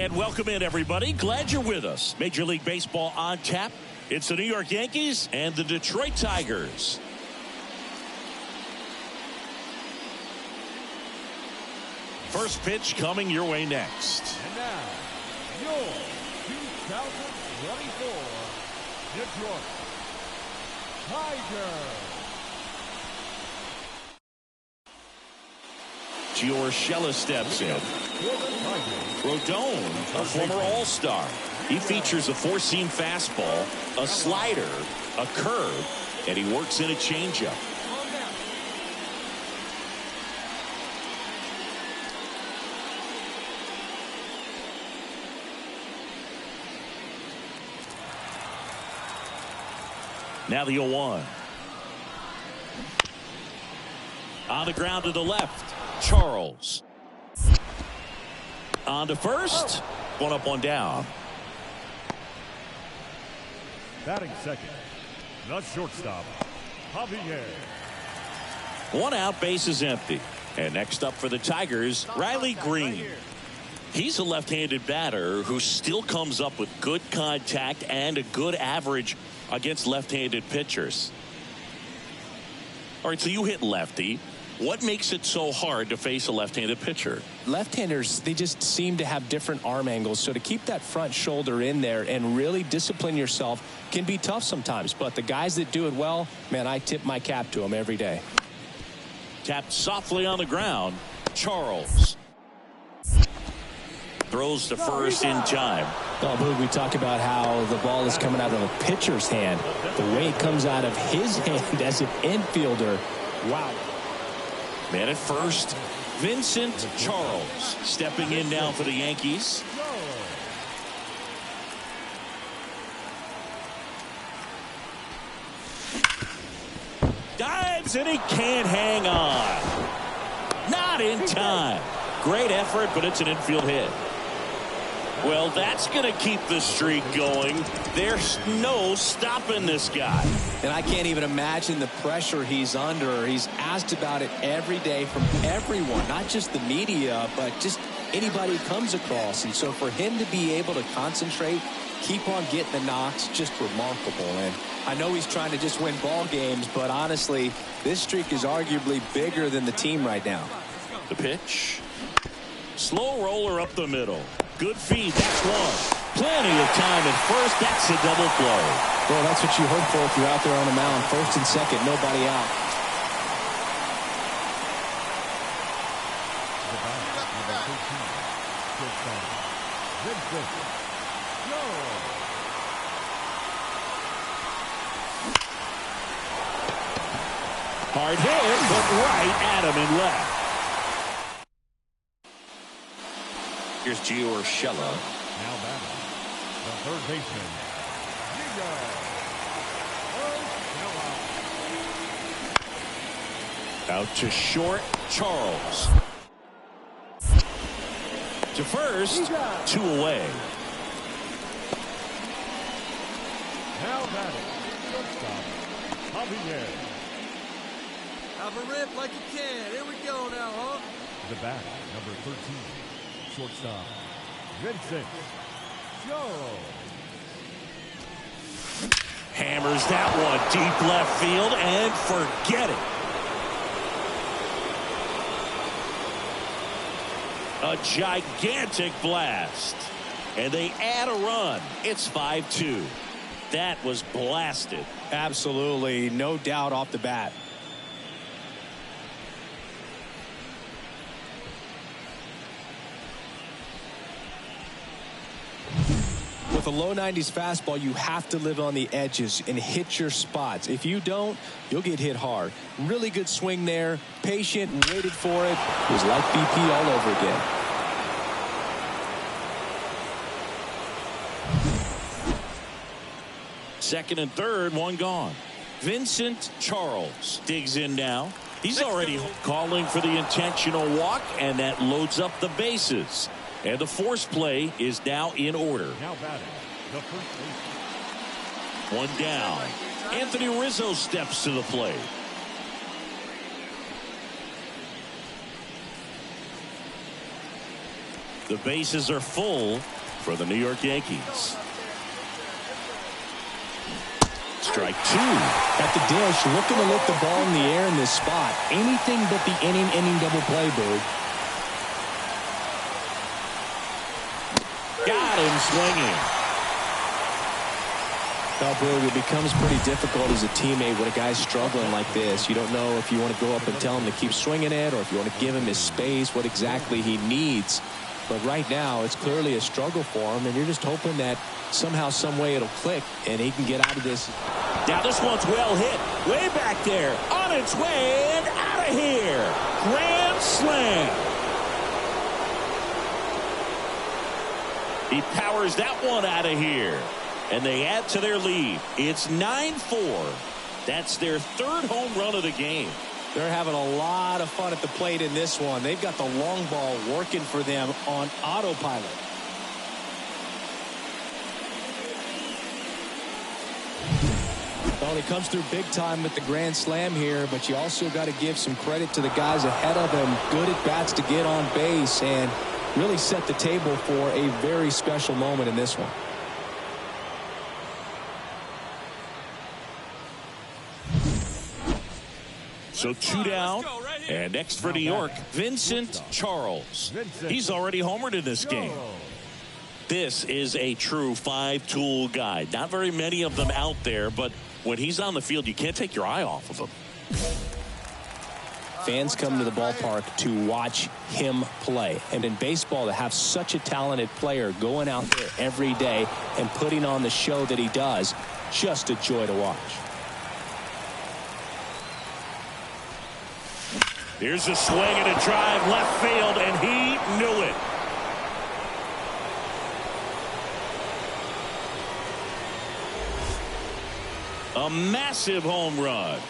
And welcome in, everybody. Glad you're with us. Major League Baseball on tap. It's the New York Yankees and the Detroit Tigers. First pitch coming your way next. And now, your 2024 Detroit Tigers. Giorgella steps in. Rodon, a former All-Star. He features a four-seam fastball, a slider, a curve, and he works in a changeup. Now the 0-1. On the ground to the left. Charles. On to first. One up, one down. Batting second, the shortstop, Javier. One out, base is empty. And next up for the Tigers, Riley Green. He's a left-handed batter who still comes up with good contact and a good average against left-handed pitchers. All right, so you hit lefty. What makes it so hard to face a left-handed pitcher? Left-handers, they just seem to have different arm angles. So to keep that front shoulder in there and really discipline yourself can be tough sometimes. But the guys that do it well, man, I tip my cap to them every day. Tapped softly on the ground. Charles. Throws to first in time. Oh, Boog, we talk about how the ball is coming out of a pitcher's hand. The way it comes out of his hand as an infielder. Wow. Man at first, Vincent Charles stepping in now for the Yankees. Dives and he can't hang on. Not in time. Great effort, but it's an infield hit. Well, that's going to keep the streak going. There's no stopping this guy. And I can't even imagine the pressure he's under. He's asked about it every day from everyone, not just the media, but just anybody who comes across. And so for him to be able to concentrate, keep on getting the knocks, just remarkable. And I know he's trying to just win ball games, but honestly, this streak is arguably bigger than the team right now. The pitch. Slow roller up the middle. Good feed. That's one. Plenty of time at first. That's a double play. Well, that's what you hope for if you're out there on the mound. First and second, nobody out. Hard hit, but right at him and left. Here's Giorgella. Now batting, the third baseman, Out to short, Charles. To first, two away. Now batting, shortstop, Javier. Have a rip like you can. Here we go now, huh? The bat, number 13. Shortstop, Vincent. Hammers that one deep left field and forget it. A gigantic blast. And they add a run. It's 5-2. That was blasted. Absolutely, no doubt off the bat. With a low 90s fastball, you have to live on the edges and hit your spots. If you don't, you'll get hit hard. Really good swing there. Patient and waited for it. It was like BP all over again. Second and third, one gone. Vincent Charles digs in now. He's already calling for the intentional walk, and that loads up the bases. And the force play is now in order. Now batting, the first baseman. One down. Anthony Rizzo steps to the plate. The bases are full for the New York Yankees. Strike two. At the dish, looking to lift the ball in the air in this spot. Anything but the inning double play, Bird. Got him swinging. Well, Bird, it becomes pretty difficult as a teammate when a guy's struggling like this. You don't know if you want to go up and tell him to keep swinging it or if you want to give him his space, what exactly he needs. But right now, it's clearly a struggle for him, and you're just hoping that somehow, some way it'll click, and he can get out of this. Now this one's well hit. Way back there. On its way and out of here. Grand slam. He powers that one out of here. And they add to their lead. It's 9-4. That's their third home run of the game. They're having a lot of fun at the plate in this one. They've got the long ball working for them on autopilot. Well, he comes through big time with the grand slam here, but you also got to give some credit to the guys ahead of him. Good at bats to get on base and really set the table for a very special moment in this one. So two down, and next for New York, Vincent Charles. He's already homered in this game. This is a true five-tool guy. Not very many of them out there, but when he's on the field, you can't take your eye off of him. Fans come to the ballpark to watch him play. And in baseball, to have such a talented player going out there every day and putting on the show that he does, just a joy to watch. Here's a swing and a drive left field, and he knew it. A massive home run.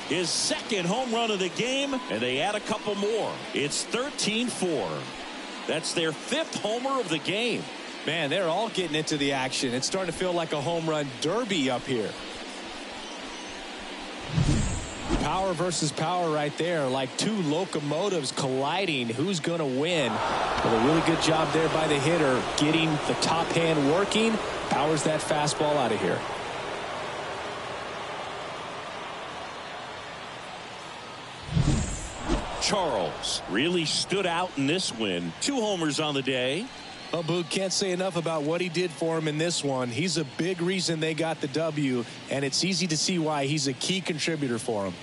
His second home run of the game, and they add a couple more. It's 13-4. That's their fifth homer of the game. Man, they're all getting into the action. It's starting to feel like a home run derby up here. Power versus power right there, like two locomotives colliding. Who's going to win? Well, a really good job there by the hitter, getting the top hand working. Powers that fastball out of here. Charles really stood out in this win. 2 homers on the day. Well, Boog, can't say enough about what he did for him in this one. He's a big reason they got the W, and it's easy to see why he's a key contributor for him.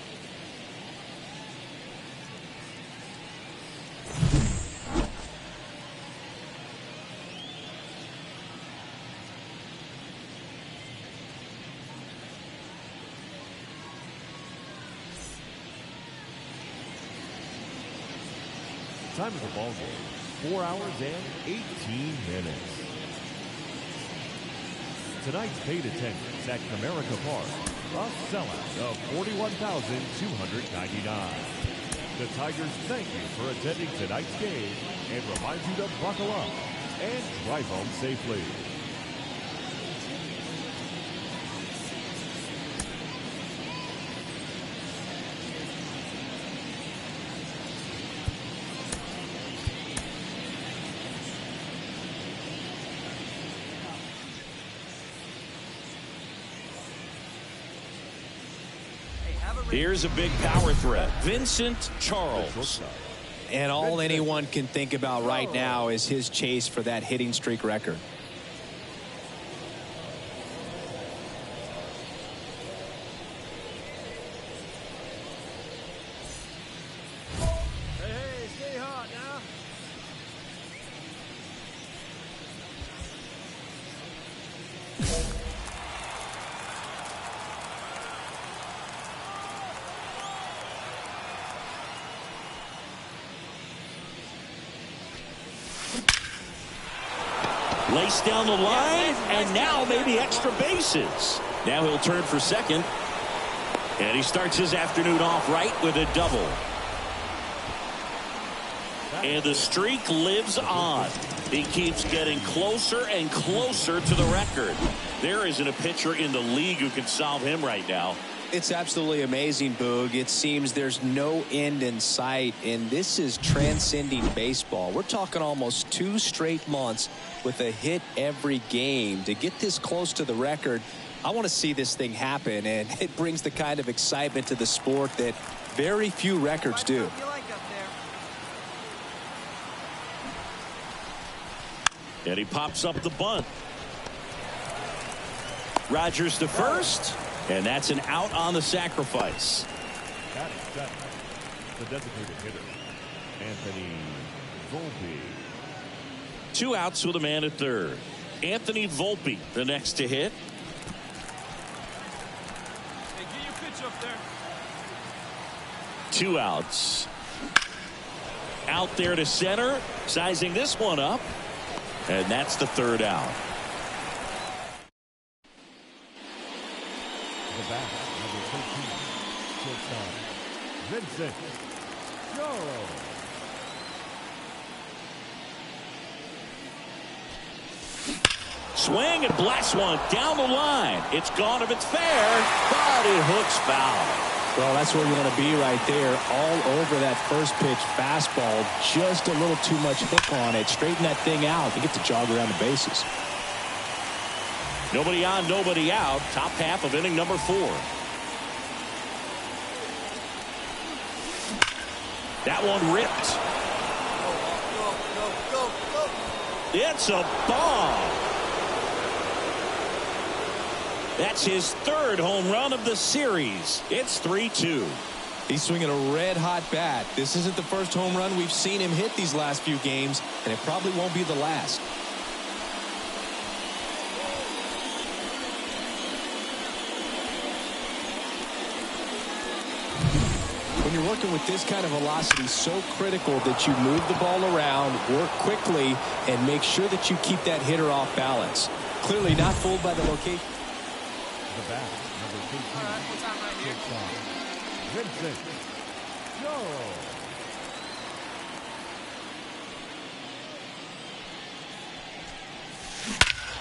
Time of the ball game, 4 hours and 18 minutes. Tonight's paid attendance at Comerica Park, a sellout of 41,299. The Tigers thank you for attending tonight's game and remind you to buckle up and drive home safely. Here's a big power threat, Vincent Charles. And all anyone can think about right now is his chase for that hitting streak record. Hey, stay hot now. Laced down the line, and now maybe extra bases. Now he'll turn for second. And he starts his afternoon off right with a double. And the streak lives on. He keeps getting closer and closer to the record. There isn't a pitcher in the league who can solve him right now. It's absolutely amazing, Boog. It seems there's no end in sight, and this is transcending baseball. We're talking almost 2 straight months with a hit every game. To get this close to the record, I want to see this thing happen, and it brings the kind of excitement to the sport that very few records do. And he pops up the bunt. Rogers to first, and that's an out on the sacrifice. That is set. The designated hitter, Anthony Volpe. 2 outs with a man at third. Anthony Volpe, the next to hit. Hey, get your pitch up there. 2 outs. Out there to center, sizing this one up, and that's the 3rd out. The bat, number 13, shortstop, Vincent. Go! Swing and blast one down the line. It's gone if it's fair, but it hooks foul. Well, that's where you want to be right there. All over that first pitch fastball. Just a little too much hook on it. Straighten that thing out. You get to jog around the bases. Nobody on, nobody out. Top half of inning number 4. That one ripped. Go. It's a bomb. That's his 3rd home run of the series. It's 3-2. He's swinging a red-hot bat. This isn't the first home run we've seen him hit these last few games, and it probably won't be the last. When you're working with this kind of velocity, so critical that you move the ball around, work quickly, and make sure that you keep that hitter off balance. Clearly not fooled by the location. The bat, number 15, shortstop, Vincent. Go!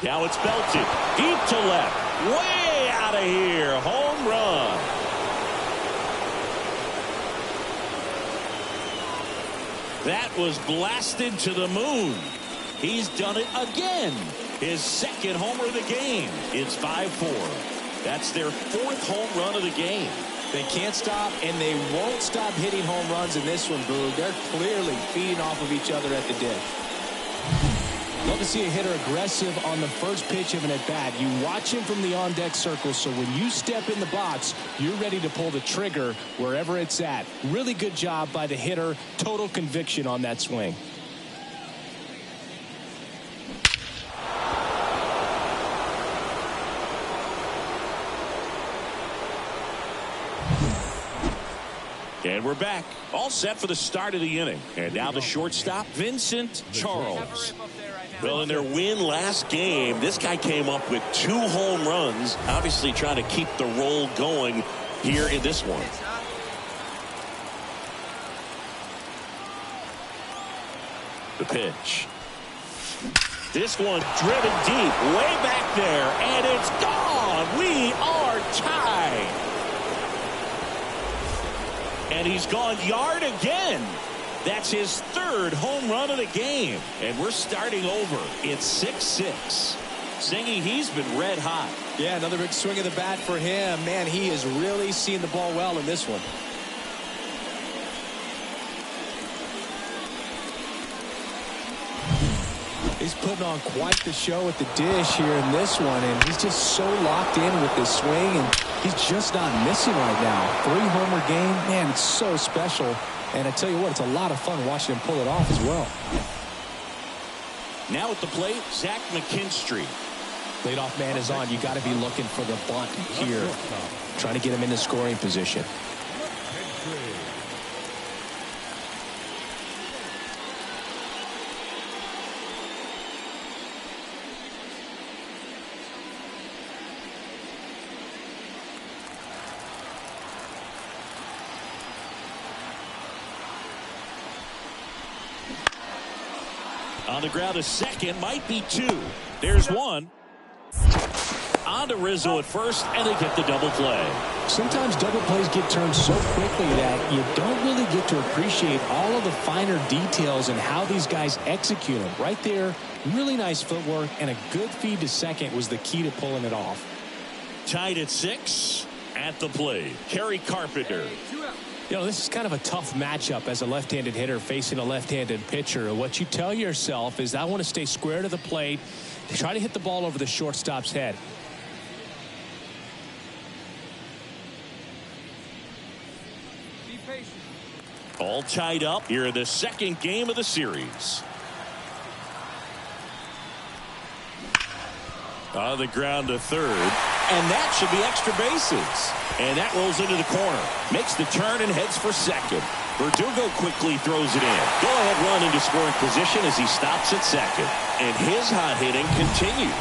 Now it's belted deep to left, way out of here. Home run. That was blasted to the moon. He's done it again. His 2nd homer of the game. It's 5-4. That's their 4th home run of the game. They can't stop, and they won't stop hitting home runs in this one, Boog. They're clearly feeding off of each other at the dish. Love to see a hitter aggressive on the first pitch of an at-bat. You watch him from the on-deck circle, so when you step in the box, you're ready to pull the trigger wherever it's at. Really good job by the hitter. Total conviction on that swing. And we're back. All set for the start of the inning. And now the shortstop, Vincent Charles. Well, in their win last game, this guy came up with 2 home runs, obviously trying to keep the roll going here in this one. The pitch. This one driven deep, way back there, and it's gone. We are tied. And he's gone yard again. That's his 3rd home run of the game. And we're starting over. It's 6-6. Singy, he's been red hot. Yeah, another big swing of the bat for him. Man, he has really seen the ball well in this one. He's putting on quite the show at the dish here in this one, and he's just so locked in with this swing, and he's just not missing right now. 3-homer game, man, it's so special. And I tell you what, it's a lot of fun watching him pull it off as well. Now at the plate, Zach McKinstry. Leadoff man is on. You got to be looking for the bunt here, trying to get him into scoring position. On the ground, a second, might be 2. There's 1. On to Rizzo at first, and they get the double play. Sometimes double plays get turned so quickly that you don't really get to appreciate all of the finer details and how these guys execute them. Right there, really nice footwork, and a good feed to second was the key to pulling it off. Tied at 6 at the plate. Kerry Carpenter. You know, this is kind of a tough matchup as a left-handed hitter facing a left-handed pitcher. What you tell yourself is, I want to stay square to the plate, try to hit the ball over the shortstop's head. Be patient. All tied up here in the second game of the series. On the ground to third, and that should be extra bases. And that rolls into the corner, makes the turn and heads for second. Verdugo quickly throws it in. Go-ahead run into scoring position as he stops at second. And his hot hitting continues.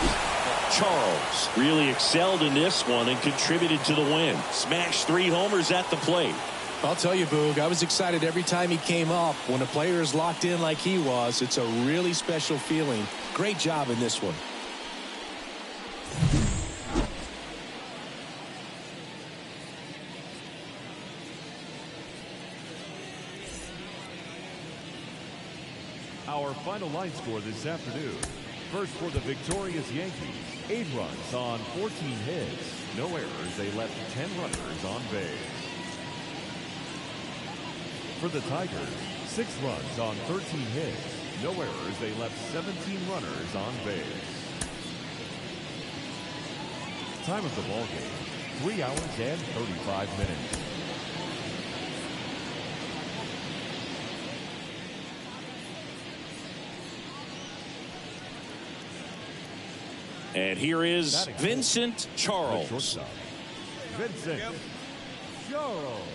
Charles really excelled in this one and contributed to the win. Smashed 3 homers at the plate. I'll tell you, Boog, I was excited every time he came up. When a player is locked in like he was, it's a really special feeling. Great job in this one. Our final line score this afternoon. First for the victorious Yankees, 8 runs on 14 hits. No errors. They left 10 runners on base. For the Tigers, 6 runs on 13 hits. No errors. They left 17 runners on base. Time of the ball game, 3 hours and 35 minutes. And here is Vincent Charles. Vincent Charles.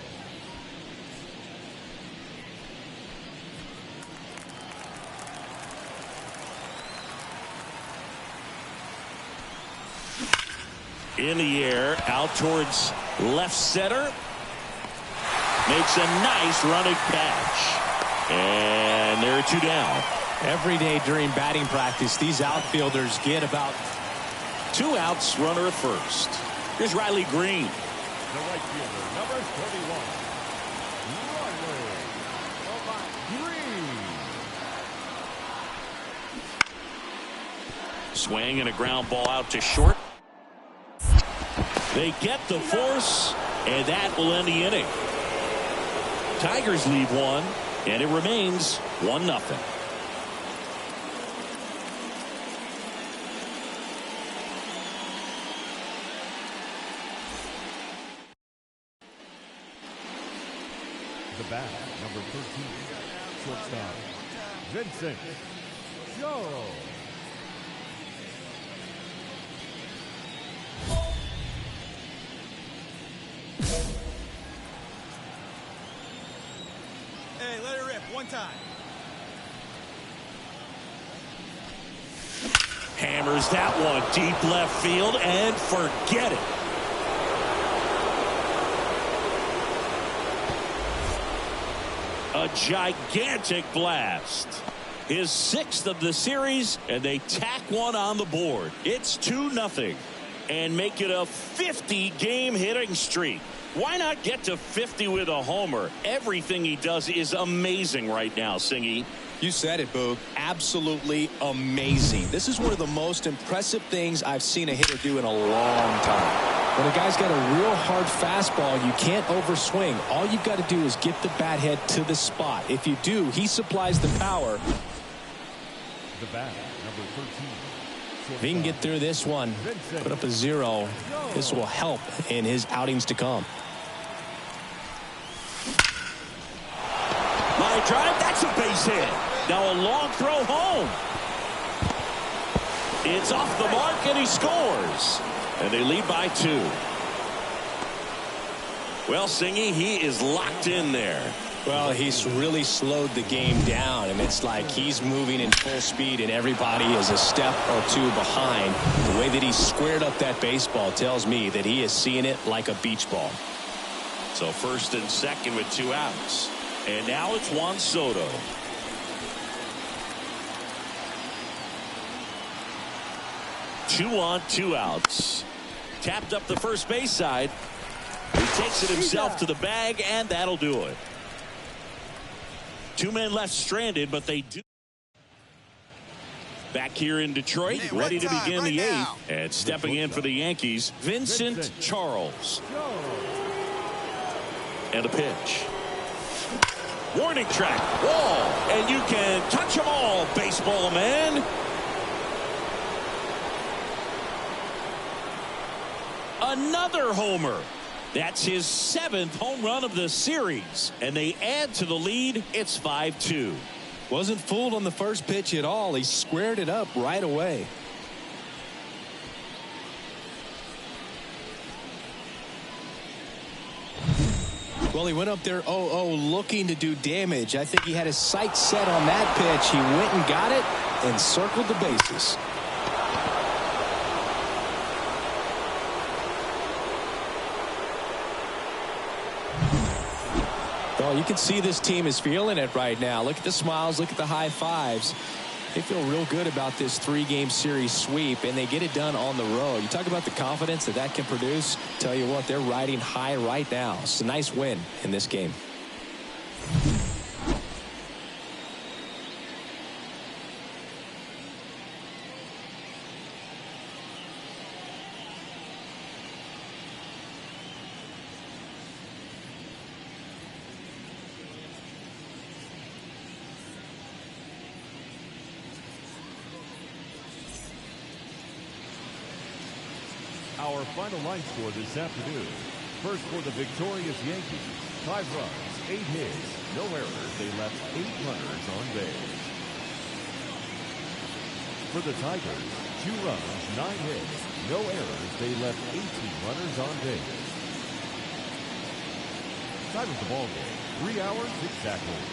In the air, out towards left center. Makes a nice running catch. And there are 2 down. Every day during batting practice, these outfielders get about 2 outs, runner at first. Here's Riley Green. The right fielder, number 31. Riley Green. Swing and a ground ball out to short. They get the force, and that will end the inning. Tigers leave 1, and it remains 1-0. The bat, number 13, shortstop, Vincent Charles. Hey, let it rip one time. Hammers that one deep left field and forget it. A gigantic blast. His 6th of the series, and they tack 1 on the board. It's 2-0 and make it a 50-game hitting streak. Why not get to 50 with a homer? Everything he does is amazing right now, Singy. You said it, Boog. Absolutely amazing. This is one of the most impressive things I've seen a hitter do in a long time. When a guy's got a real hard fastball, you can't overswing. All you've got to do is get the bat head to the spot. If you do, he supplies the power. The bat, number 13. If he can get through this one, put up a 0, this will help in his outings to come. Line drive, that's a base hit. Now a long throw home. It's off the mark, and he scores. And they lead by 2. Well, Singy, he is locked in there. Well, he's really slowed the game down, and it's like he's moving in full speed, and everybody is a step or 2 behind. The way that he squared up that baseball tells me that he is seeing it like a beach ball. So first and second with 2 outs. And now it's Juan Soto. Two on, 2 outs. Tapped up the first base side. He takes it himself to the bag, and that'll do it. 2 men left stranded, but they do. Back here in Detroit, ready to begin the 8th. And stepping in for the Yankees, Vincent Charles. And a pitch. Warning track, wall, and you can touch them all, baseball man. Another homer. That's his 7th home run of the series, and they add to the lead. It's 5-2. Wasn't fooled on the first pitch at all. He squared it up right away. Well, he went up there 0-0 looking to do damage. I think he had his sights set on that pitch. He went and got it and circled the bases. Well, you can see this team is feeling it right now. Look at the smiles. Look at the high fives. They feel real good about this 3-game series sweep, and they get it done on the road. You talk about the confidence that can produce. Tell you what, they're riding high right now. It's a nice win in this game. Our final line score this afternoon. First for the victorious Yankees, 5 runs, 8 hits, no errors. They left 8 runners on base. For the Tigers, 2 runs, 9 hits, no errors. They left 18 runners on base. Time of the ball game, 3 hours exactly.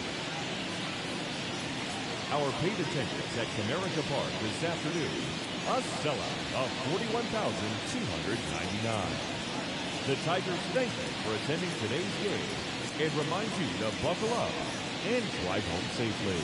Our paid attendance at Comerica Park this afternoon, a sellout of 41,299. The Tigers thank you for attending today's game and remind you to buckle up and drive home safely.